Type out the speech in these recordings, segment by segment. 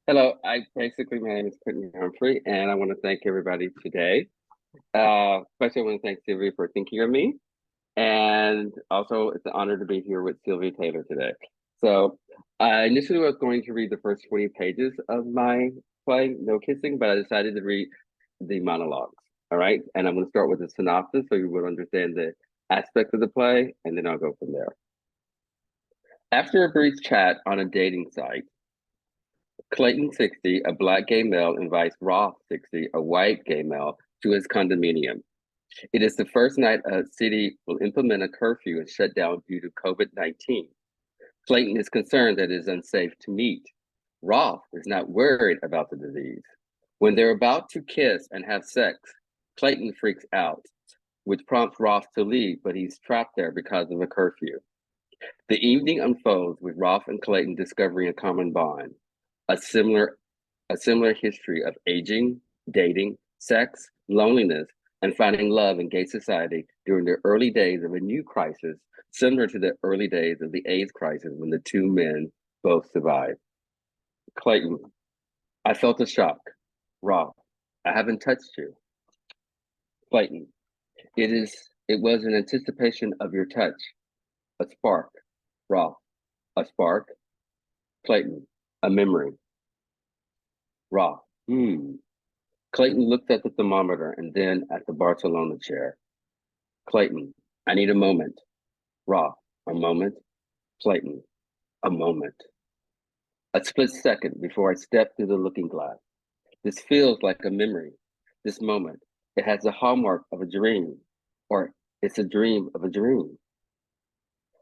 Hello, my name is Quintin Humphrey, and I want to thank everybody today. Especially I want to thank Sylvia for thinking of me. And also, it's an honor to be here with Sylvia Taylor today. So, I initially was going to read the first 20 pages of my play, No Kissing, but I decided to read the monologues. All right. And I'm going to start with a synopsis so you will understand the aspect of the play, and then I'll go from there. After a brief chat on a dating site, Clayton 60, a black gay male, invites Roth 60, a white gay male, to his condominium. It is the first night a city will implement a curfew and shut down due to COVID-19. Clayton is concerned that it is unsafe to meet. Roth is not worried about the disease. When they're about to kiss and have sex, Clayton freaks out, which prompts Roth to leave, but he's trapped there because of a curfew. The evening unfolds with Roth and Clayton discovering a common bond, a similar, a similar history of aging, dating, sex, loneliness, and finding love in gay society during the early days of a new crisis, similar to the early days of the AIDS crisis when the two men both survived. Clayton, I felt a shock. Roth, I haven't touched you. Clayton, it was an anticipation of your touch, a spark. Roth, a spark. Clayton, a memory. Roth, Clayton looked at the thermometer and then at the Barcelona chair. Clayton, I need a moment. Roth, a moment. Clayton, a moment. A split second before I step through the looking glass. This feels like a memory. This moment, it has the hallmark of a dream, or it's a dream of a dream.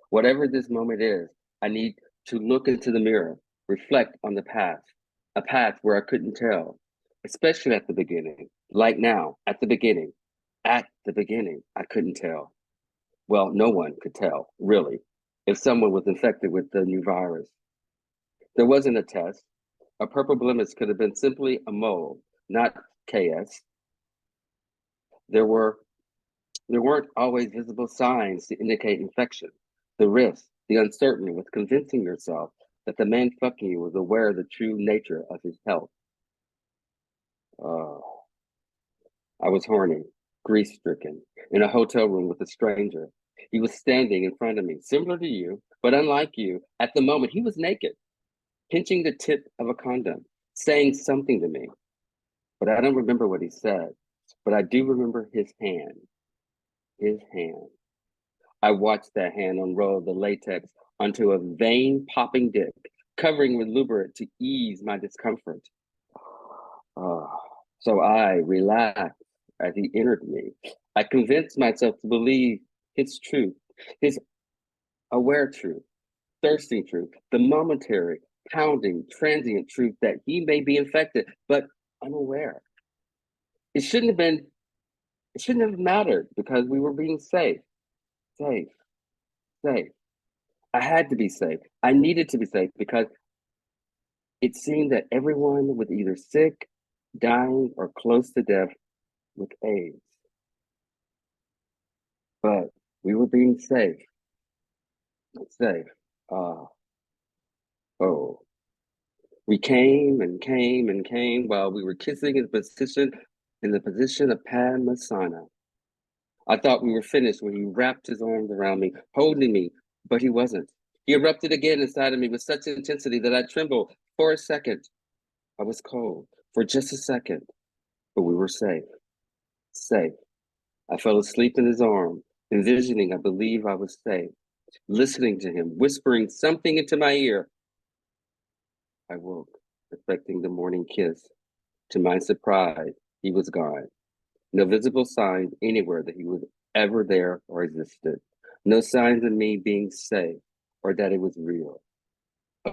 Whatever this moment is, I need to look into the mirror, reflect on the past, a past where I couldn't tell, especially at the beginning. Like now, at the beginning, I couldn't tell. Well, no one could tell, really, if someone was infected with the new virus. There wasn't a test. A purple blemish could have been simply a mole, not KS. There were there weren't always visible signs to indicate infection. The risk, the uncertainty with convincing yourself that the man fucking you was aware of the true nature of his health. Oh, I was horny, grief-stricken, in a hotel room with a stranger. He was standing in front of me, similar to you, but unlike you. At the moment, he was naked, pinching the tip of a condom, saying something to me. But I don't remember what he said. But I do remember his hand. His hand. I watched that hand unroll the latex onto a vein popping dick, covering with lubricant to ease my discomfort. Oh, so I relaxed as he entered me. I convinced myself to believe his truth, his aware truth, thirsting truth, the momentary, pounding, transient truth that he may be infected, but unaware. It shouldn't have been, it shouldn't have mattered because we were being safe, safe, safe. I had to be safe. I needed to be safe because it seemed that everyone was either sick, dying, or close to death with AIDS. But we were being safe, safe. Uh, oh, we came and came and came while we were kissing in the position of Padmasana. I thought we were finished when he wrapped his arms around me, holding me, but he wasn't. He erupted again inside of me with such intensity that I trembled for a second. I was cold for just a second, but we were safe, safe. I fell asleep in his arm, envisioning I believe I was safe, listening to him, whispering something into my ear. I woke, expecting the morning kiss. To my surprise, he was gone. No visible signs anywhere that he was ever there or existed. No signs of me being safe or that it was real.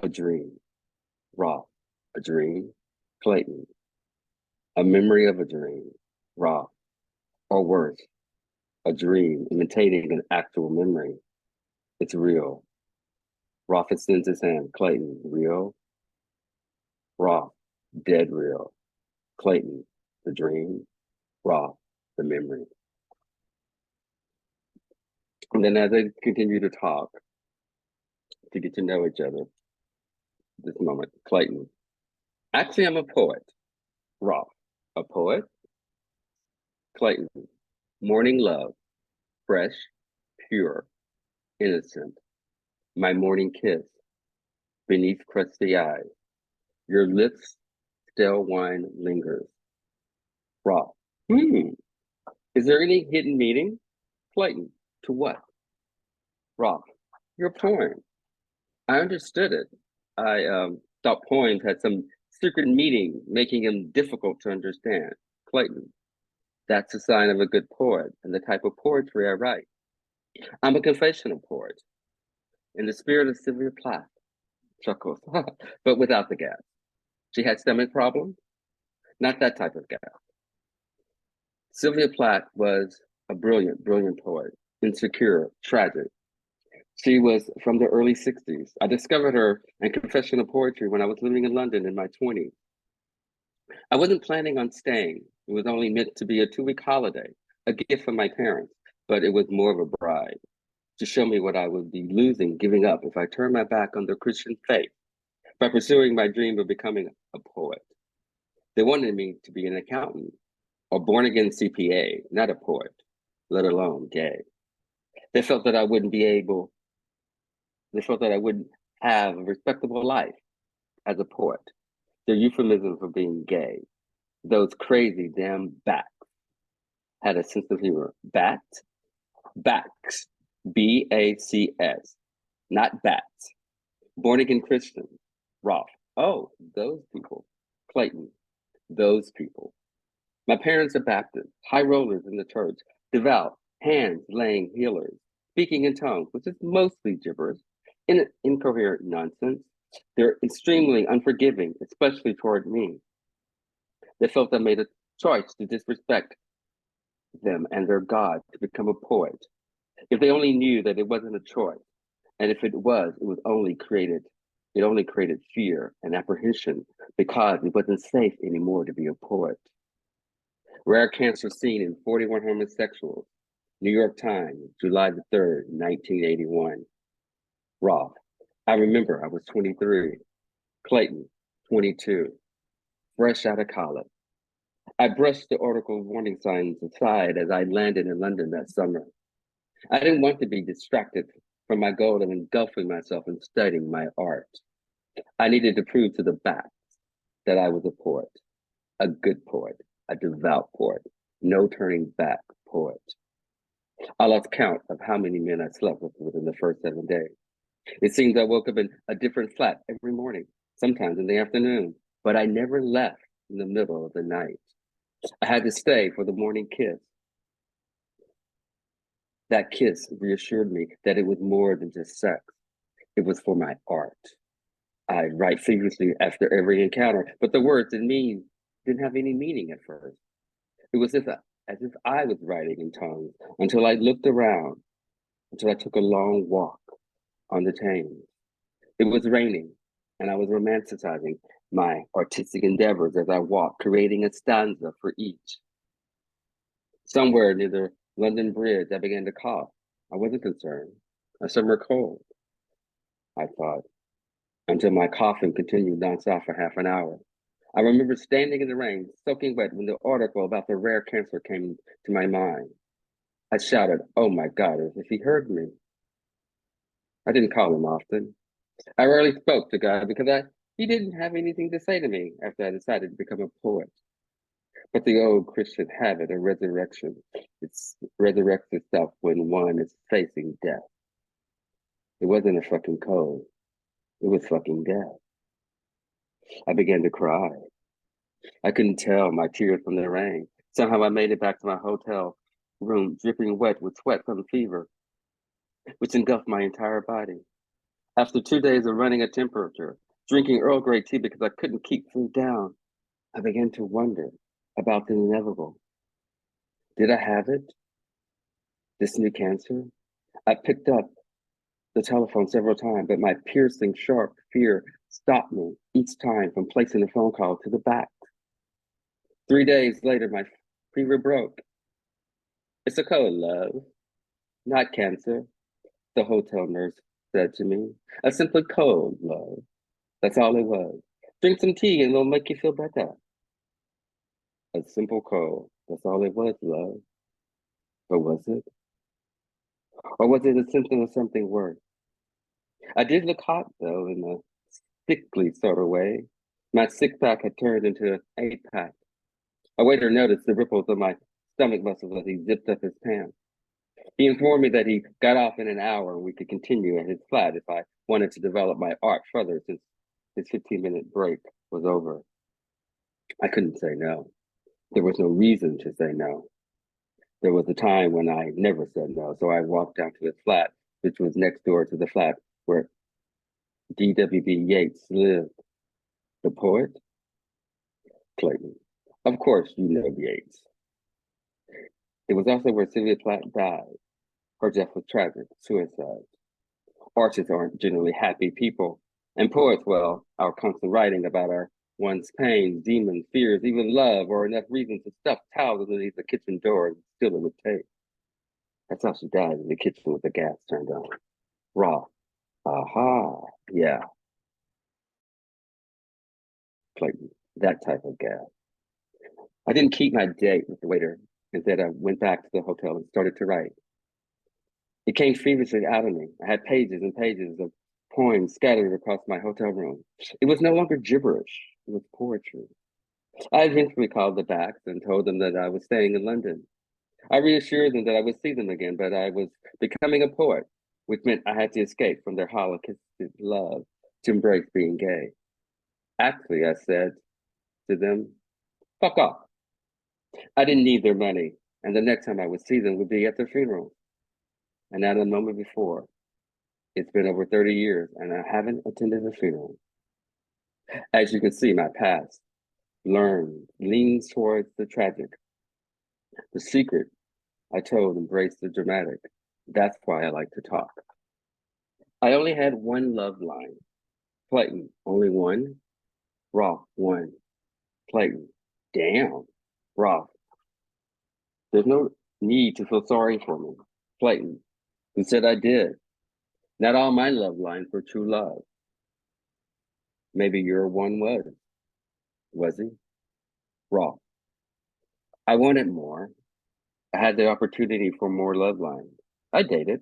A dream. Raw. A dream. Clayton. A memory of a dream. Raw. Or worse, a dream imitating an actual memory. It's real. Roth extends his hand. Clayton, real? Roth, dead real. Clayton, the dream. Roth, the memory. And then as they continue to talk, to get to know each other, this moment, Clayton, Actually, I'm a poet. Roth, a poet. Clayton, morning love, fresh, pure, innocent. My morning kiss, beneath crusty eyes. Your lips, stale wine lingers. Roth, is there any hidden meaning? Clayton, to what? Roth, your poem. I understood it. I thought poems had some secret meaning, making them difficult to understand. Clayton, that's a sign of a good poet and the type of poetry I write. I'm a confessional poet in the spirit of Sylvia Plath, chuckles, but without the gas. She had stomach problems, not that type of gas. Sylvia Plath was a brilliant, brilliant poet, insecure, tragic. She was from the early 60s. I discovered her in confessional poetry when I was living in London in my 20s. I wasn't planning on staying. It was only meant to be a 2-week holiday, a gift from my parents, but it was more of a bribe to show me what I would be losing, giving up if I turned my back on the Christian faith by pursuing my dream of becoming a poet. They wanted me to be an accountant or born-again CPA, not a poet, let alone gay. They felt that I wouldn't have a respectable life as a poet. Their euphemism for being gay. Those crazy damn backs had a sense of humor. Backs, B-A-C-S, not bats. Born again Christian, Roth. Oh, those people. Clayton, those people. My parents are Baptists, high rollers in the church, devout, hands laying healers, speaking in tongues, which is mostly gibberish, incoherent nonsense. They're extremely unforgiving, especially toward me. They felt I made a choice to disrespect them and their God to become a poet. If they only knew that it wasn't a choice, and if it was, it only created fear and apprehension because it wasn't safe anymore to be a poet. Rare cancer seen in 41 homosexuals. New York Times, July the 3rd, 1981. Roth. I remember I was 23. Clayton, 22. Fresh out of college. I brushed the article warning signs aside as I landed in London that summer. I didn't want to be distracted from my goal of engulfing myself in studying my art. I needed to prove to the back that I was a poet, a good poet, a devout poet, no turning back poet. I lost count of how many men I slept with within the first 7 days. It seems I woke up in a different flat every morning, sometimes in the afternoon, but I never left in the middle of the night. I had to stay for the morning kiss. That kiss reassured me that it was more than just sex. It was for my art. I'd write feverishly after every encounter, but the words didn't have any meaning at first. It was as if I was writing in tongues until I looked around, until I took a long walk on the Thames. It was raining, and I was romanticizing my artistic endeavors as I walked, creating a stanza for each. Somewhere near the London Bridge, I began to cough. I wasn't concerned. A summer cold, I thought, until my coughing continued nonstop for half an hour. I remember standing in the rain, soaking wet, when the article about the rare cancer came to my mind. I shouted, "Oh my God," as if he heard me. I didn't call him often. I rarely spoke to God because he didn't have anything to say to me after I decided to become a poet. But the old Christian habit of resurrection, it resurrects itself when one is facing death. It wasn't a fucking cold. It was fucking death. I began to cry. I couldn't tell my tears from the rain. Somehow I made it back to my hotel room, dripping wet with sweat from fever, which engulfed my entire body. After 2 days of running a temperature, drinking Earl Grey tea because I couldn't keep food down, I began to wonder about the inevitable. Did I have it? This new cancer? I picked up the telephone several times, but my piercing, sharp fear stopped me each time from placing the phone call to the back. 3 days later, my fever broke. "It's a cold, love, not cancer," the hotel nurse said to me. "A simple cold, love. That's all it was. Drink some tea and it'll make you feel better. A simple cold. That's all it was, love. But was it? Or was it a symptom of something worse? I did look hot, though, in a sickly sort of way. My six-pack had turned into an eight-pack. A waiter noticed the ripples of my stomach muscles as he zipped up his pants. He informed me that he got off in an hour and we could continue at his flat if I wanted to develop my art further since his 15-minute break was over. I couldn't say no. There was no reason to say no. There was a time when I never said no, so I walked down to his flat, which was next door to the flat where D.W.B. Yeats lived. The poet? Clayton. Of course, you know Yeats. It was also where Sylvia Plath died. Her death was tragic, suicide. Artists aren't generally happy people, and poets, well, our constant writing about our one's pains, demons, fears, even love, or enough reason to stuff towels underneath the kitchen door and still it would take. That's how she died, in the kitchen with the gas turned on. Raw. Aha, yeah. Clayton, that type of gas. I didn't keep my date with the waiter. Instead, I went back to the hotel and started to write. It came feverishly out of me. I had pages and pages of poems scattered across my hotel room. It was no longer gibberish, it was poetry. I eventually called the backs and told them that I was staying in London. I reassured them that I would see them again, but I was becoming a poet, which meant I had to escape from their hollow-kissed love to embrace being gay. Actually, I said to them, fuck off. I didn't need their money, and the next time I would see them would be at their funeral. And not a moment before. It's been over 30 years, and I haven't attended a funeral. As you can see, my past leans towards the tragic. The secret I told embraced the dramatic. That's why I like to talk. I only had one love line. Clayton, only one? Roth, one. Clayton, damn. Roth, there's no need to feel sorry for me. Clayton, who said I did? Not all my love lines were true love. Maybe your one was. Was he? Roth, I wanted more. I had the opportunity for more love lines. I dated,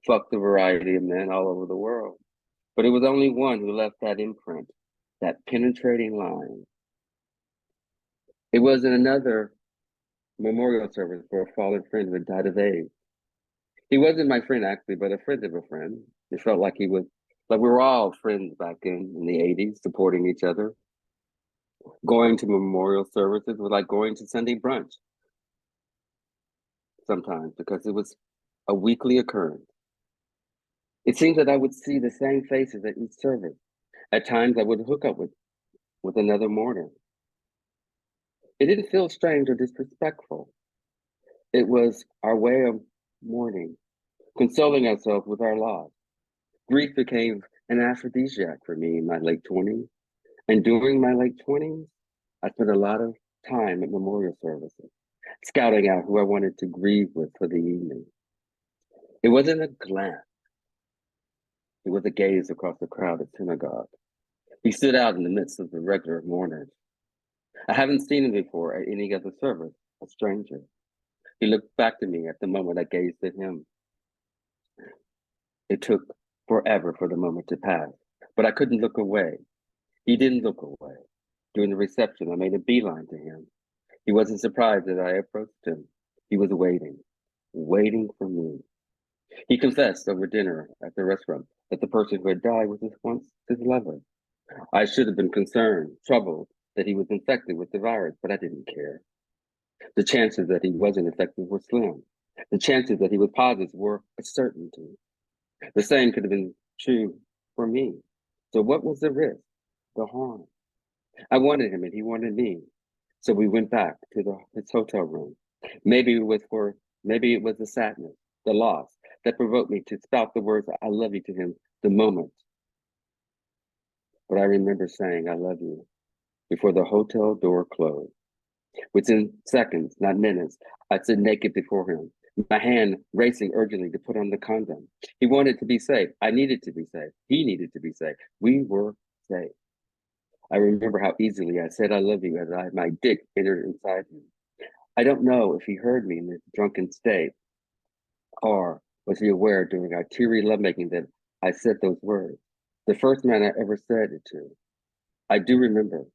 fucked a variety of men all over the world. But it was only one who left that imprint, that penetrating line. It was in another memorial service for a fallen friend who had died of AIDS. He wasn't my friend actually, but a friend of a friend. It felt like he was, like we were all friends back in the 80s, supporting each other. Going to memorial services was like going to Sunday brunch sometimes because it was a weekly occurrence. It seemed that I would see the same faces at each service. At times I would hook up with another mourner. It didn't feel strange or disrespectful. It was our way of mourning, consoling ourselves with our loss. Grief became an aphrodisiac for me in my late 20s. And during my late 20s, I spent a lot of time at memorial services, scouting out who I wanted to grieve with for the evening. It wasn't a glance. It was a gaze across the crowded synagogue. He stood out in the midst of the regular mourners. I haven't seen him before at any other service, a stranger. He looked back at me at the moment I gazed at him. It took forever for the moment to pass, but I couldn't look away. He didn't look away. During the reception, I made a beeline to him. He wasn't surprised that I approached him. He was waiting for me. He confessed over dinner at the restaurant that the person who had died was once his lover. I should have been concerned, troubled that he was infected with the virus, but I didn't care. The chances that he wasn't infected were slim. The chances that he was positive were a certainty. The same could have been true for me. So what was the risk, the harm? I wanted him and he wanted me. So we went back to his hotel room. Maybe it was the sadness, the loss that provoked me to spout the words I love you to him the moment. But I remember saying I love you before the hotel door closed. Within seconds, not minutes, I stood naked before him, my hand racing urgently to put on the condom. He wanted to be safe. I needed to be safe. He needed to be safe. We were safe. I remember how easily I said I love you as my dick entered inside him. I don't know if he heard me in this drunken state, or was he aware during our teary lovemaking that I said those words, the first man I ever said it to. I do remember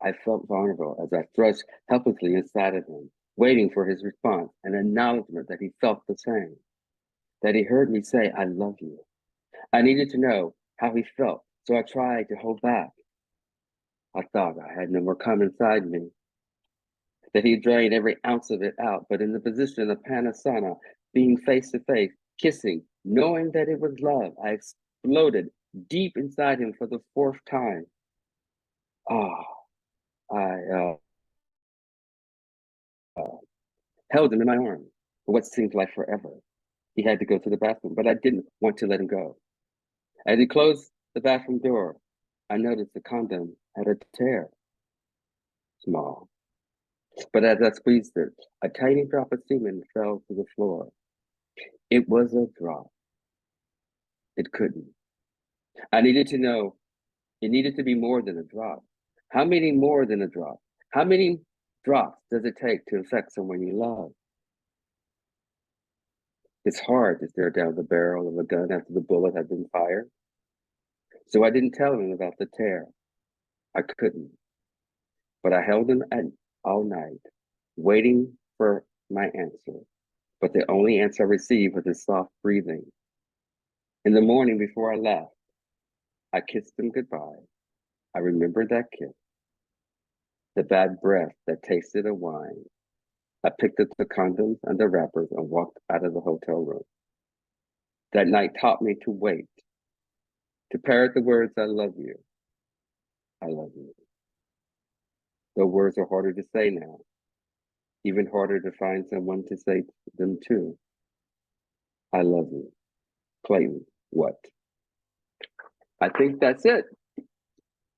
I felt vulnerable as I thrust helplessly inside of him, waiting for his response, an acknowledgement that he felt the same, that he heard me say, I love you. I needed to know how he felt, so I tried to hold back. I thought I had no more cum inside me, that he drained every ounce of it out, but in the position of Panasana, being face to face, kissing, knowing that it was love, I exploded deep inside him for the fourth time. Oh, I held him in my arms for what seemed like forever. He had to go to the bathroom, but I didn't want to let him go. As he closed the bathroom door, I noticed the condom had a tear, small. But as I squeezed it, a tiny drop of semen fell to the floor. It was a drop. It couldn't. I needed to know it needed to be more than a drop. How many more than a drop? How many drops does it take to affect someone you love? It's hard to stare down the barrel of a gun after the bullet had been fired. So I didn't tell him about the tear. I couldn't. But I held him all night, waiting for my answer. But the only answer I received was his soft breathing. In the morning before I left, I kissed him goodbye. I remembered that kiss, the bad breath that tasted of wine. I picked up the condoms and the wrappers and walked out of the hotel room. That night taught me to wait, to parrot the words, I love you. I love you. The words are harder to say now, even harder to find someone to say them to. I love you. Clayton, what? I think that's it.